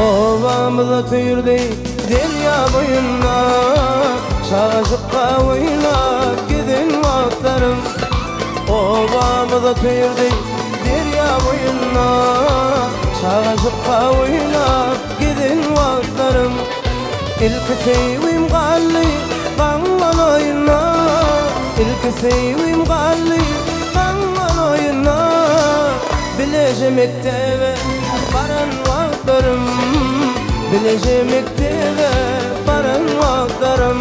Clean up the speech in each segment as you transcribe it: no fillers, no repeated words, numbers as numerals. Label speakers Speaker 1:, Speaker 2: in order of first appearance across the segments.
Speaker 1: Ovamıza tüyürdü derya boyuna, çağışıkka oynap gidin vaktlarım. Ovamıza tüyürdü derya boyuna, çağışıkka oynap gidin vaktlarım. İlk sevim galli kanlan oyna, İlk sevim galli kanlan oyna. Bilece mektebe baran vaktlarım, Bilece mektebe baran vaktlarım.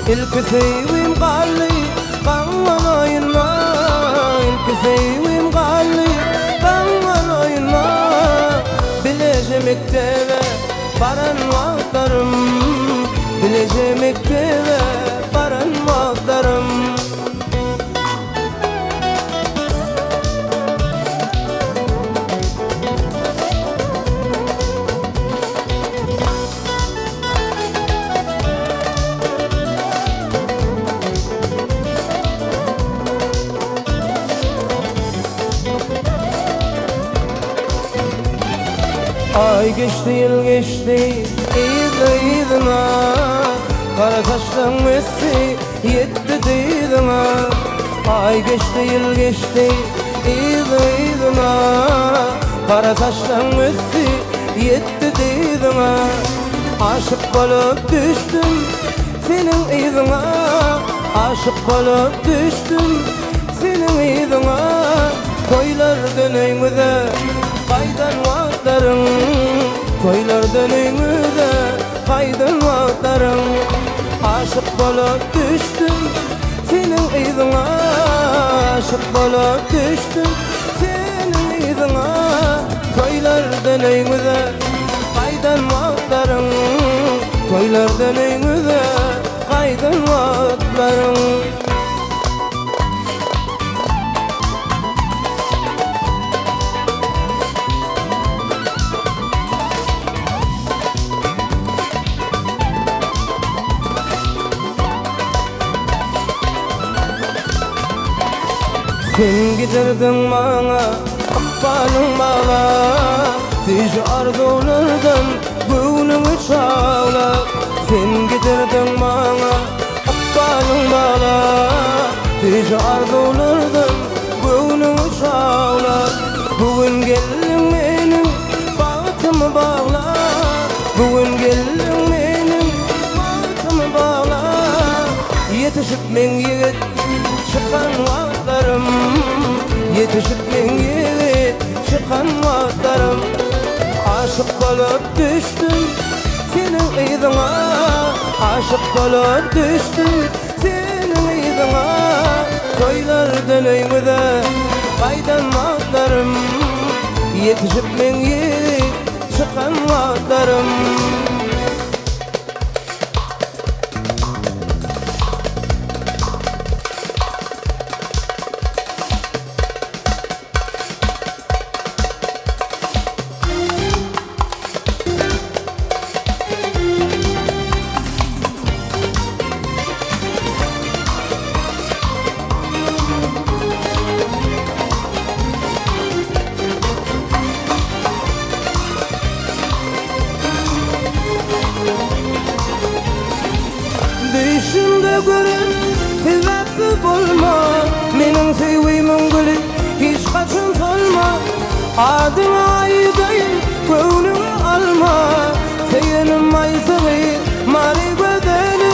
Speaker 1: İlk sevim galli kanlan oyna, İlk sevim galli kanlan oyna. Bilece mektebe baran vaktlarım, Bilece mektebe baran vaktlarım. Ay geçti, yıl geçti, idina, kara saçtan messi yetti didina. Ay geçti, yıl geçti, idina, kara saçtan messi yetti didina. Aşık bolup düştüm senin idina, aşık bolup düştüm senin idina. Toylar döneyimde kaydan vaktlarım, toylar döneyimde kaydan vaktlarım. Aşık bolup düştüm senin idina, aşık bolup düştüm senin idina. Toylar döneyimde kaydan vaktlarım, toylar döneyimde kaydan vaktlarım. Sen gidirdin bana akbalın bağla, Teci arzulardan gönlümü çağla. Sen gidirdin bana akbalın bağla, Teci arzulardan gönlümü çağla. Bugün gelin benim bağıtımı bağla, Bugün gelin benim bağıtımı bağla. Yetişip men yigit çıkan vaktlarım, Yetişip men yigit çıkan vaktlarım. Aşık bolup düştüm senin idina, aşık bolup düştüm senin idina. Toylar döneyimde kaydan vaktlarım, Yetişip men yigit çıkan vaktlarım. Düşümde görün sebepsiz olma, Menin sevimin gülü hiç kaçın solma. Adıma ayıdayım gönlümü alma, Seyenim aysıgı mari bedeni.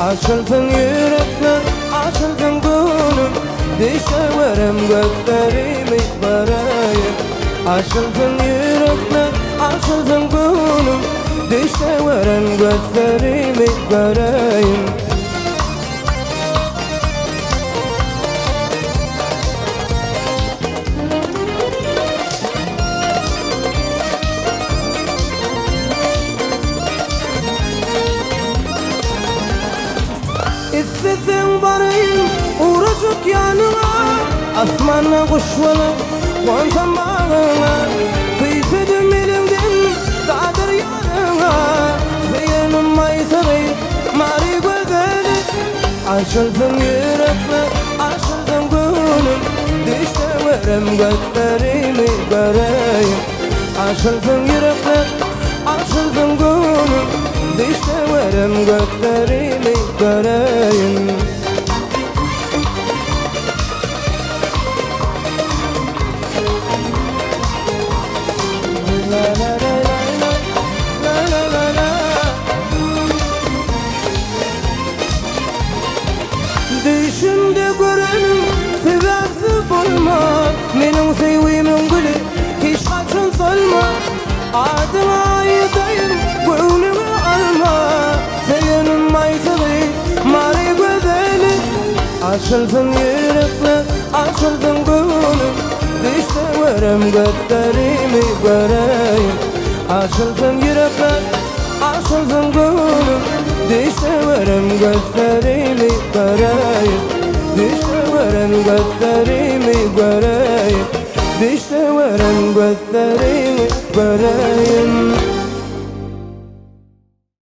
Speaker 1: Açılsın yürekler, açılsın gönlüm, Düşeverem gözlerimi barayım. Açılsın yürekler, açılsın gönlüm, Düşeverem gözlerimi göreyim. İstesem varayım uğraşıp yanına, Asmana kuş olup konsam bağına. Kıysedim elimden dağdır yanına, Seyenim aysıgı mari bedeni. Açılsın yürekler, açılsın gönlüm, Düşeverem gözlerimi göreyim. Açılsın yürekler, açıldın gönlüm Dişte verem göklerimi göreyim La la la la la la la la Düşümde görenim sebepsiz bulma Menin sevimin gülü hiç kaçın solma Adıma yedeyim gönlümü alma Seyenim maysalı mari güzeli Açılsın yürekler açılsın gönlüm Dişte verem göklerimi göreyim Açılsın yürekler açılsın gönlüm Dişte verem göklerimi göreyim Dişte verem göklerimi göreyim Dişte verem göklerimi göreyim